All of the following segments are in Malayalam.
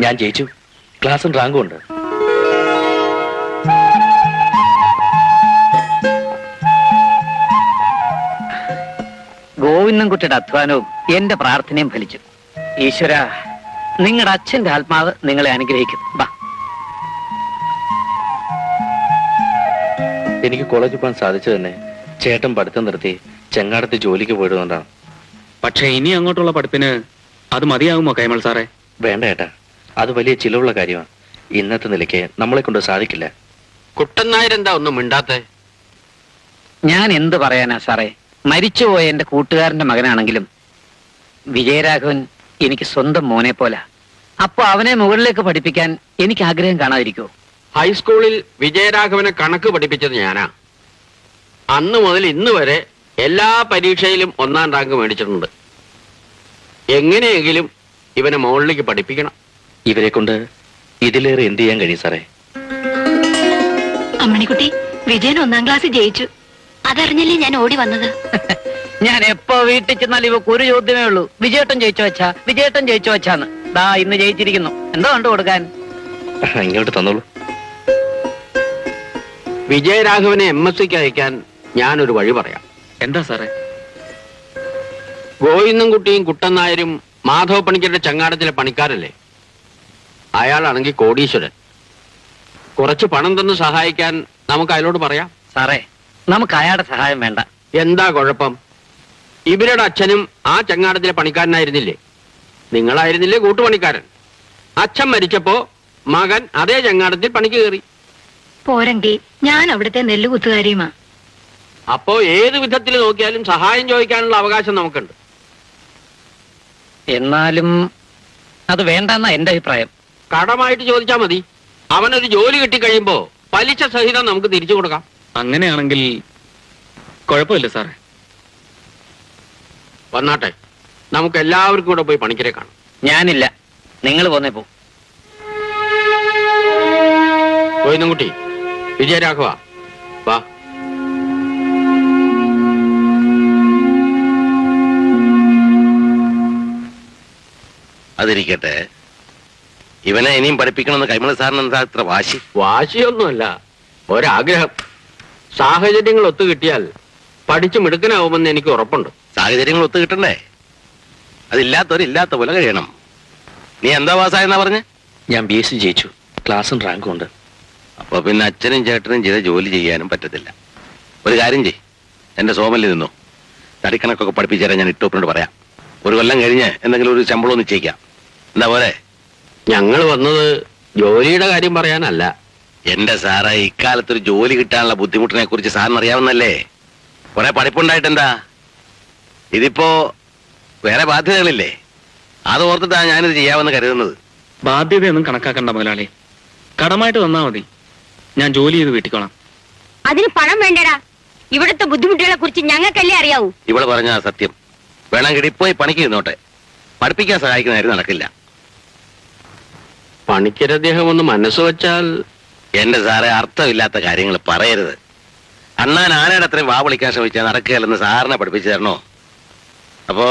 ഞാൻ ജയിച്ചു. ക്ലാസ്സും റാങ്കും ഉണ്ട്. ഗോവിന്ദൻകുട്ടിയുടെ അധ്വാനവും എന്റെ പ്രാർത്ഥനയും ഫലിച്ചു. ഈശ്വര, നിങ്ങളുടെ അച്ഛന്റെ ആത്മാവ് നിങ്ങളെ അനുഗ്രഹിക്കും. ബാ. എനിക്ക് കോളേജിൽ പോകാൻ സാധിച്ചു തന്നെ ചേട്ടൻ പഠിത്തം നിർത്തി ചെങ്ങാടത്ത് ജോലിക്ക് പോയതുകൊണ്ടാണ്. പക്ഷെ ഇനി അങ്ങോട്ടുള്ള പഠിപ്പിന് അത് മതിയാകുമോ കൈമൾ സാറേ? വേണ്ട ഏട്ടാ, അത് വലിയ ചിലവുള്ള കാര്യമാണ്. ഇന്നത്തെ നിലയ്ക്ക് നമ്മളെ കൊണ്ട് സാധിക്കില്ല. കുട്ടൻ നായർ എന്താ ഒന്നും മിണ്ടാത്തെ? ഞാൻ എന്ത് പറയാനാ സാറേ? മരിച്ചുപോയ എന്റെ കൂട്ടുകാരന്റെ മകനാണെങ്കിലും വിജയരാഘവൻ എനിക്ക് സ്വന്തം മോനെ പോലെ. അപ്പൊ അവനെ മുകളിലേക്ക് പഠിപ്പിക്കാൻ എനിക്ക് ആഗ്രഹം കാണാതിരിക്കോ? ഹൈസ്കൂളിൽ വിജയരാഘവനെ കണക്ക് പഠിപ്പിച്ചത് ഞാനാ. അന്ന് മുതൽ ഇന്ന് വരെ എല്ലാ പരീക്ഷയിലും 1ാം റാങ്ക് മേടിച്ചിട്ടുണ്ട്. എങ്ങനെയെങ്കിലും ഇവനെ മുകളിലേക്ക് പഠിപ്പിക്കണം. ഇവരെ കൊണ്ട് ഇതിലേറെ എന്ത് ചെയ്യാൻ കഴിയും സാറേ? അമ്മണിക്കുട്ടി, വിജയൻ 1ാം ക്ലാസ് ജയിച്ചു. അതറിഞ്ഞല്ലേ ഞാൻ ഓടി വന്നത്. ഞാൻ എപ്പോ വീട്ടിൽ ചെന്നാൽ ഇവക്ക് ഒരു ചോദ്യമേ ഉള്ളൂ: വിജയേട്ടൻ ജയിച്ചു വെച്ചാ, വിജയേട്ടൻ ജയിച്ചു വെച്ചാന്ന്. ദാ ഇന്ന് ജയിച്ചിരിക്കുന്നു. എന്താ കണ്ടു കൊടുക്കാൻ? ഇങ്ങോട്ട് തന്നോളൂ. വിജയരാഘവനെ MSc അയക്കാൻ ഞാനൊരു വഴി പറയാം. എന്താ സാറേ? ഗോവിന്ദൻകുട്ടിയും കുട്ടൻ നായരും മാധവ പണിക്കരുടെ ചങ്ങാടത്തിലെ പണിക്കാരല്ലേ? അയാളാണെങ്കിൽ കോടീശ്വരൻ. കുറച്ച് പണം തന്ന് സഹായിക്കാൻ നമുക്ക് അയാളോട് പറയാം. സാറേ, നമുക്ക് അയാളുടെ സഹായം വേണ്ട. എന്താ കുഴപ്പം? ഇവരുടെ അച്ഛനും ആ ചങ്ങാടത്തിലെ പണിക്കാരനായിരുന്നില്ലേ? നിങ്ങളായിരുന്നില്ലേ കൂട്ടുപണിക്കാരൻ? അച്ഛൻ മരിച്ചപ്പോ മകൻ അതേ ചങ്ങാടത്തിൽ പണിക്ക് കയറി. പോരെങ്കിൽ ഞാൻ അവിടുത്തെ നെല്ലുകുത്തുകാരിയുമാ. അപ്പോ ഏത് വിധത്തിൽ നോക്കിയാലും സഹായം ചോദിക്കാനുള്ള അവകാശം നമുക്കുണ്ട്. എന്നാലും അത് വേണ്ടെന്നാ എന്റെ അഭിപ്രായം. കടമായിട്ട് ചോദിച്ചാൽ മതി. അവനൊരു ജോലി കിട്ടിക്കഴിയുമ്പോ പലിശ സഹിതം നമുക്ക് തിരിച്ചു കൊടുക്കാം. അങ്ങനെയാണെങ്കിൽ കുഴപ്പമില്ല സാറേ. വന്നാട്ടെ, നമുക്ക് എല്ലാവർക്കും കൂടെ പോയി പണിക്കരെ കാണാം. ഞാനില്ല, നിങ്ങൾ പോന്നേ പോ. ഗോവിന്ദൻകുട്ടി, വിജയരാഘവ, വാ. അതിരിക്കട്ടെ, ഇവനെ ഇനിയും പഠിപ്പിക്കണമെന്ന് കൈമള സാറിന് എന്താ അത്ര വാശി? വാശിയൊന്നുമല്ല, ഒരാഗ്രഹം. സാഹചര്യങ്ങൾ ഒത്തു കിട്ടിയാൽ പഠിച്ചു മിടുക്കനാവുമെന്ന് എനിക്ക് ഉറപ്പുണ്ട്. സാഹചര്യങ്ങൾ ഒത്തു കിട്ടണ്ടേ? അതില്ലാത്തവരില്ലാത്ത പോലെ കഴിയണം. നീ എന്താ പാസ്സായെന്നാ പറഞ്ഞ്? ഞാൻ BSc ജയിച്ചു. ക്ലാസ്സും റാങ്കും ഉണ്ട്. അപ്പൊ പിന്നെ അച്ഛനും ചേട്ടനും ചെയ്ത ജോലി ചെയ്യാനും പറ്റത്തില്ല. ഒരു കാര്യം ചെയ്, എന്റെ സോമലിൽ നിന്നോ തടിക്കണക്കൊക്കെ പഠിപ്പിച്ചേരാൻ ഞാൻ ഇട്ടോപ്പിനോട് പറയാം. ഒരു കൊല്ലം കഴിഞ്ഞ് എന്തെങ്കിലും ഒരു ശമ്പളം ഒന്ന് ചെയ്യിക്കാം. എന്താ പോലെ? ഞങ്ങൾ വന്നത് ജോലിയുടെ കാര്യം പറയാനല്ല. എന്റെ സാറേ, ഇക്കാലത്തൊരു ജോലി കിട്ടാനുള്ള ബുദ്ധിമുട്ടിനെ കുറിച്ച് സാറിന് അറിയാവുന്നല്ലേ? കുറെ പഠിപ്പുണ്ടായിട്ടെന്താ? ഇതിപ്പോ വേറെ ബാധ്യതകളില്ലേ? അത് ഓർത്തിട്ടാണ് ഞാനിത് ചെയ്യാമെന്ന് കരുതുന്നത്. ബാധ്യതയൊന്നും കണക്കാക്കണ്ട മുതലാളി. കടമായിട്ട് തന്നാ മതി. ഞാൻ ജോലി ചെയ്ത് വീട്ടിക്കോളാം. അതിന് പണം വേണ്ടടാ. ഇവിടുത്തെ ബുദ്ധിമുട്ടുകളെ കുറിച്ച് ഞങ്ങൾക്കല്ലേ അറിയാവൂ. ഇവള് പറഞ്ഞ സത്യം. വേണമെങ്കിൽ ഇപ്പോയി പണിക്ക് ഇരുന്നോട്ടെ. പഠിപ്പിക്കാൻ സഹായിക്കുന്ന കാര്യം നടക്കില്ല. പണിക്കർ അദ്ദേഹം ഒന്ന് മനസ്സ് വെച്ചാൽ. എന്റെ സാറെ, അർത്ഥമില്ലാത്ത കാര്യങ്ങൾ പറയരുത്. അണ്ണാൻ ആനയുടെ അത്രയും വാ വിളിക്കാൻ ശ്രമിച്ചാൽ നടക്കുകയല്ലെന്ന് സാറിനെ പഠിപ്പിച്ചു തരണോ? അപ്പോ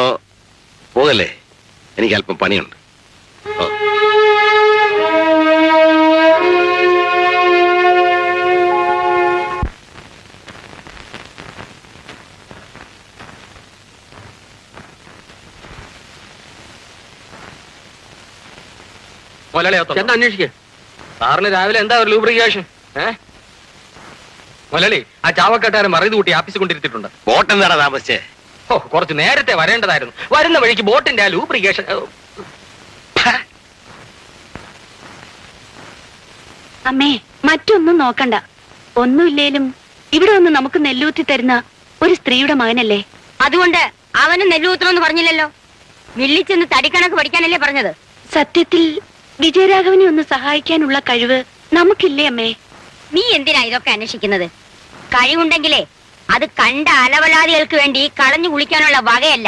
പോകല്ലേ, എനിക്ക് അല്പം പണിയുണ്ട്. ഓ. എന്താ അന്വേഷിക്കേ? സാറിന് രാവിലെ എന്താ ഒരു ലൂബ്രിക്കേഷൻ? മുതലാളി, ആ ചാവക്കാട്ടുകാരൻ മറിയത് കൂട്ടി ആഫീസിൽ കൊണ്ടിരുത്തിട്ടുണ്ട്. ബോട്ട് എന്താടാ താമസിച്ചേ? ഓ, കുറച്ച് നേരത്തെ വരേണ്ടതായിരുന്നു. വരുന്ന വഴിക്ക് ബോട്ടിന്റെ ആ ലൂബ്രിക്കേഷൻ. അമ്മേ, മറ്റൊന്നും നോക്കണ്ട. ഒന്നുമില്ലേലും ഇവിടെ ഒന്ന് നമുക്ക് നെല്ലൂത്തി തരുന്ന ഒരു സ്ത്രീയുടെ മകനല്ലേ. അതുകൊണ്ട് അവന് നെല്ലൂത്രമെന്ന് പറഞ്ഞില്ലല്ലോ. മില്ലിച്ചെന്ന് തടിക്കണക്ക് പഠിക്കാനല്ലേ പറഞ്ഞത്. സത്യത്തിൽ വിജയരാഘവനെ ഒന്ന് സഹായിക്കാനുള്ള കഴിവ് നമുക്കില്ലേ അമ്മേ? നീ എന്തിനാ ഇതൊക്കെ അന്വേഷിക്കുന്നത്? കഴിവുണ്ടെങ്കിലേ അത് കണ്ട അലവലാദികൾക്ക് വേണ്ടി കളഞ്ഞു കുളിക്കാനുള്ള വകയല്ല.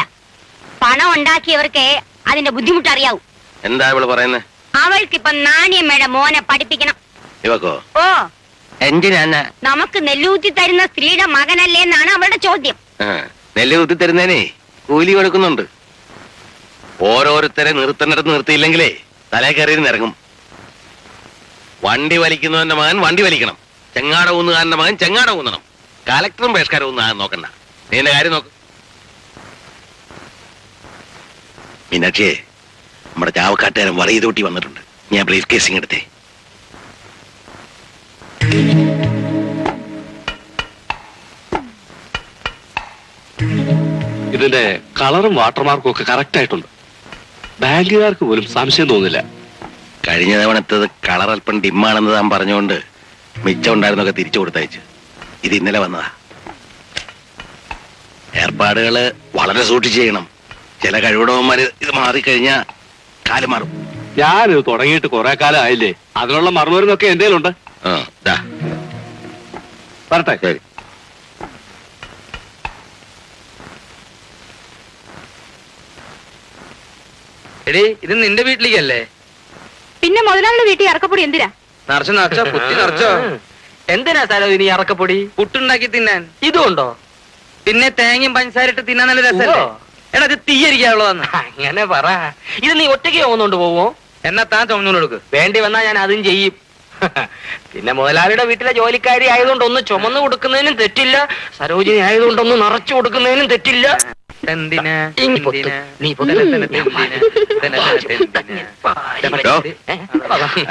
പണം ഉണ്ടാക്കിയവർക്ക് അതിന്റെ ബുദ്ധിമുട്ട് അറിയാവൂ. എന്താ ഇവള് പറയുന്നത്? അവൾക്കിപ്പൊ നാണിയമ്മയുടെ മോനെ പഠിപ്പിക്കണം. ഇവക്കോ? ഓ, എന്തിനാ? നമുക്ക് നെല്ലൂത്തി തരുന്ന സ്ത്രീയുടെ മകനല്ലേ എന്നാണ് അവളുടെ ചോദ്യം. നെല്ല് കുത്തി തരുന്നേനെ കൂലി കൊടുക്കുന്നുണ്ട്. ഓരോരുത്തരെ നിർത്തേണ്ടിടത്ത് നിർത്തിയില്ലെങ്കിലേ തലേ കയറിയിരുന്ന് ഇറങ്ങും. വണ്ടി വലിക്കുന്നവന്റെ മകൻ വണ്ടി വലിക്കണം, ചെങ്ങാട ഊന്നുകാരന്റെ മകൻ ചെങ്ങാട ഊന്നണം. കലക്ടറും ബേഷ്കാരും ഒന്നും നോക്കണ്ട, നീ എന്റെ കാര്യം നോക്ക്. മീനാക്ഷിയെ, നമ്മുടെ ചാവക്കാട്ടുകാരൻ വറീതൂട്ടി വന്നിട്ടുണ്ട്. ഞാൻ ബ്രീഫ് കേസിങ് എടുത്തേ. ഇതിന്റെ കളറും വാട്ടർമാർക്കും ഒക്കെ കറക്റ്റ് ആയിട്ടുണ്ട്. ബാങ്കുകാർക്ക് പോലും സംശയം തോന്നില്ല. കഴിഞ്ഞ തവണത്തത് കളർ അല്പം ഡിമ്മാണെന്ന് താൻ പറഞ്ഞുകൊണ്ട് മിച്ചം ഉണ്ടായിരുന്നൊക്കെ തിരിച്ചു കൊടുത്തയച്ചു. ഇത് ഇന്നലെ വന്നതാ. ഏർപ്പാടുകള് വളരെ സൂക്ഷിച്ച് ചെയ്യണം. ചില കഴിവുടവന്മാര് ഇത് മാറിക്കഴിഞ്ഞാ കാലം മാറും. ഞാനിത് തുടങ്ങിയിട്ട് കുറെ കാലം ആയില്ലേ, അതിനുള്ള മറുമരുന്നൊക്കെ എന്തേലും ഉണ്ട്. വരട്ടെ. ശരി. എടീ, ഇത് നിന്റെ വീട്ടിലേക്കല്ലേ? പിന്നെ മുതലാളിയുടെ വീട്ടിൽ ഇറക്കപ്പൊടി എന്തിനാ? നിറച്ചോ കുത്തി നിറച്ചോ. എന്തിനാ സ്ഥലം ഇനി അറക്കപ്പൊടി? പുട്ടുണ്ടാക്കി തിന്നാൻ. ഇതുണ്ടോ? പിന്നെ തേങ്ങയും പഞ്ചസാരയിട്ട് തിന്നാൻ നല്ല രസമല്ലേ? എടാ, ഇത് തീയരിക്കാനുള്ളതാന്ന്. അങ്ങനെ പറ. ഇത് നീ ഒറ്റയ്ക്ക് പോകുന്നോണ്ട് പോവോ? എന്നാ താൻ ചുമന്നോണ്ട് കൊടുക്ക്. വേണ്ടി വന്നാ ഞാൻ അതും ചെയ്യും. പിന്നെ മുതലാളിയുടെ വീട്ടിലെ ജോലിക്കാരി ആയതുകൊണ്ട് ഒന്ന് ചുമന്നു കൊടുക്കുന്നതിനും തെറ്റില്ല, സരോജിനി ആയതുകൊണ്ട് ഒന്ന് നിറച്ചു കൊടുക്കുന്നതിനും തെറ്റില്ല. എന്തിനാ നീ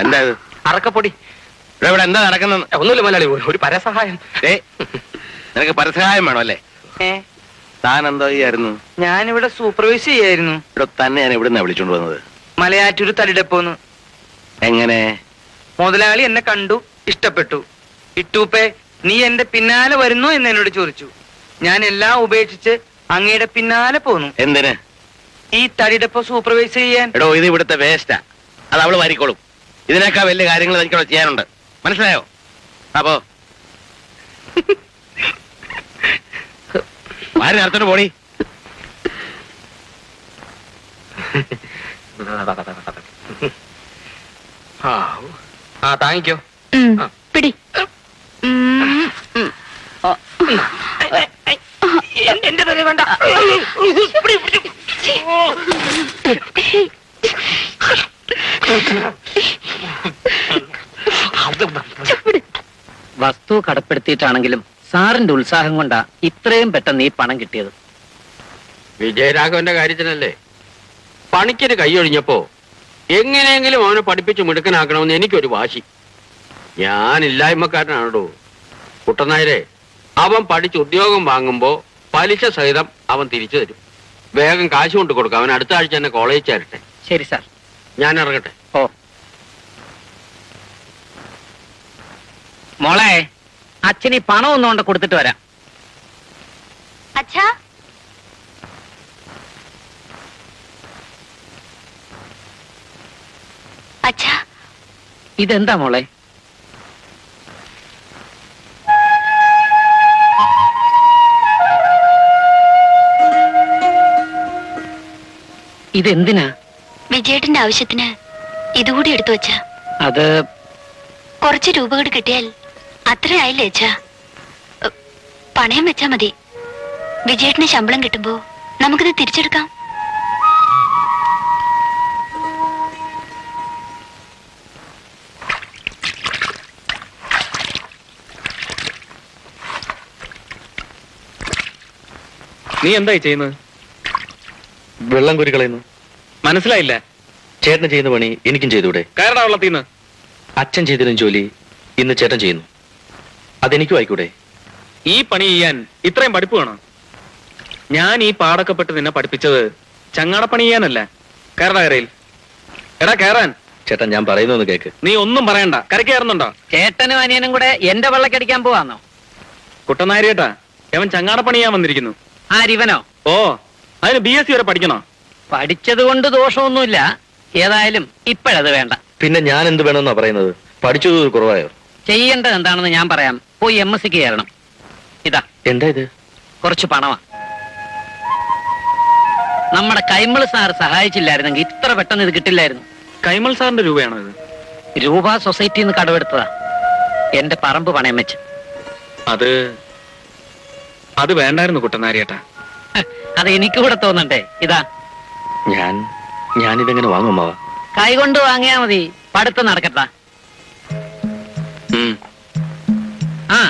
എന്താ ഇത്? അറക്കപ്പൊടി. ഇവിടെ എന്താ നടക്കുന്നത്? ഒന്നുമില്ല മുതലാളി, ഒരു പരസഹായം. നിനക്ക് പരസഹായം വേണോ അല്ലേ? താൻ എന്തോ ചെയ്യായിരുന്നു? ഞാനിവിടെ സൂപ്പർവൈസ് ചെയ്യായിരുന്നു. ഇവിടെ തന്നെ ഞാൻ എവിടുന്നാ വിളിച്ചോണ്ട് വന്നത്? മലയാറ്റൂര് തടിടപ്പോന്ന്. എങ്ങനെ? മുതലാളി എന്നെ കണ്ടു, ഇഷ്ടപ്പെട്ടു. ഇട്ടൂപ്പേ, നീ എന്റെ പിന്നാലെ വരുന്നു എന്ന് എന്നോട് ചോദിച്ചു. ഞാൻ എല്ലാം ഉപേക്ഷിച്ച് അങ്ങയുടെ പിന്നാലെ പോന്നു. എന്തിന്? ഈ തടിടപ്പോ സൂപ്പർവൈസ് ചെയ്യാൻ. എടോ, ഇത് ഇവിടുത്തെ വേസ്റ്റാ, അത് അവള് വാരിക്കോളും. ഇതിനേക്കാൾ വലിയ കാര്യങ്ങൾ എനിക്കവിടെ ചെയ്യാനുണ്ട്, മനസ്സിലായോ? അപ്പോ വാരി നടത്തോട്ട് പോടി. ആ താങ്ങിക്കോ. പിടി. എന്റെ തല വേണ്ട. വസ്തു കടപ്പെടുത്തിയിട്ടാണെങ്കിലും സാറിന്റെ ഉത്സാഹം കൊണ്ടാ ഇത്രയും പെട്ടെന്ന് ഈ പണം കിട്ടിയത്. വിജയരാഘവന്റെ കാര്യത്തിനല്ലേ? പണിക്കൊരു കൈയൊഴിഞ്ഞപ്പോ എങ്ങനെയെങ്കിലും അവനെ പഠിപ്പിച്ച് മിടുക്കനാക്കണമെന്ന് എനിക്കൊരു വാശി. ഞാനില്ലായ്മക്കാരനാണോ കുട്ടനായരെ? അവൻ പഠിച്ച് ഉദ്യോഗം വാങ്ങുമ്പോ പലിശ സഹിതം അവൻ തിരിച്ചു തരും. വേഗം കാശ് കൊണ്ട് കൊടുക്കാം. അവൻ അടുത്ത ആഴ്ച തന്നെ കോളേജിൽ ചേരട്ടെ. ശരി സാർ, ഞാൻ ഇറങ്ങട്ടെ. ഓ മോളെ, അച്ഛൻ ഈ പണം ഒന്നുകൊണ്ട് കൊടുത്തിട്ട് വരാം. അച്ഛാ, അച്ഛാ, ഇതെന്താ മോളെ? ഇതെന്തിനാ? വിജയേട്ടന്റെ ആവശ്യത്തിന് ഇതുകൂടി എടുത്തു വെച്ചാ. അത് കുറച്ച് രൂപ കൂടി കിട്ടിയാൽ അത്രയായില്ലേ അച്ഛാ? പണയം വെച്ചാ മതി. വിജയേട്ടന് ശമ്പളം കിട്ടുമ്പോ നമുക്കിത് തിരിച്ചെടുക്കാം. നീ എന്തായി ചെയ്യുന്നത്? വെള്ളം കോരി കളയുന്നു. മനസ്സിലായില്ല. ചേട്ടന് ചെയ്യുന്ന പണി എനിക്കും ചെയ്തൂടെ? കയറടാ വെള്ളത്തിന്ന്. അച്ഛൻ ചെയ്തിരുന്ന ജോലി ഇന്ന് ചേട്ടൻ ചെയ്യുന്നു, അതെനിക്കും ആയിക്കൂടെ? ഈ പണി ചെയ്യാൻ ഇത്രയും പഠിപ്പ് വേണം? ഞാൻ ഈ പാടൊക്കെ പെട്ട് നിന്നെ പഠിപ്പിച്ചത് ചങ്ങാടപ്പണി ചെയ്യാനല്ല. കയറടാ കരയിൽ. എടാ കയറാൻ. ചേട്ടൻ, ഞാൻ പറയുന്നൊന്ന് കേക്ക്. നീ ഒന്നും പറയണ്ട. കരയ്ക്ക് കയറുന്നുണ്ടോ? ചേട്ടനും അനിയനും കൂടെ എന്റെ വെള്ളക്കടിക്കാൻ പോവാന്നോ? കുട്ടനാരിയേട്ടാ, അവൻ ചങ്ങാടപ്പണി ചെയ്യാൻ വന്നിരിക്കുന്നു. ആരിവനോ? ഓ, അതിന് BSc വരെ പഠിക്കണോ? പഠിച്ചത് കൊണ്ട് ദോഷമൊന്നുമില്ല. ഏതായാലും ഇപ്പോഴത് വേണ്ട. പിന്നെ ഞാൻ എന്ത് വേണമെന്നാ പറയുന്നത്? പഠിച്ചത് ഒരു കുറവായോ? ചെയ്യേണ്ടത് എന്താണെന്ന് ഞാൻ പറയാം. പോയി MSc കയറണം. ഇതാ, എന്താ ഇത്? കുറച്ച് പണമാ. നമ്മുടെ കൈമൾ സാർ സഹായിച്ചില്ലായിരുന്നെങ്കിൽ ഇത്ര പെട്ടെന്ന് ഇത് കിട്ടില്ലായിരുന്നു. കൈമൾ സാറിന്റെ രൂപയാണോ ഇത്? രൂപ സൊസൈറ്റിയിൽ നിന്ന് കടമെടുത്തതാ, എന്റെ പറമ്പ് പണയം വെച്ച്. അത് വേണ്ടായിരുന്നു കുട്ടനാരിയേട്ടാ. അത് എനിക്ക് കൂടെ തോന്നണ്ടേ? ഇതാ. ഞാനിതെങ്ങനെ വാങ്ങും മാവ? കൈകൊണ്ട് വാങ്ങിയാ മതി, പഠിത്തം നടക്കട്ടാ. ഉം. ആ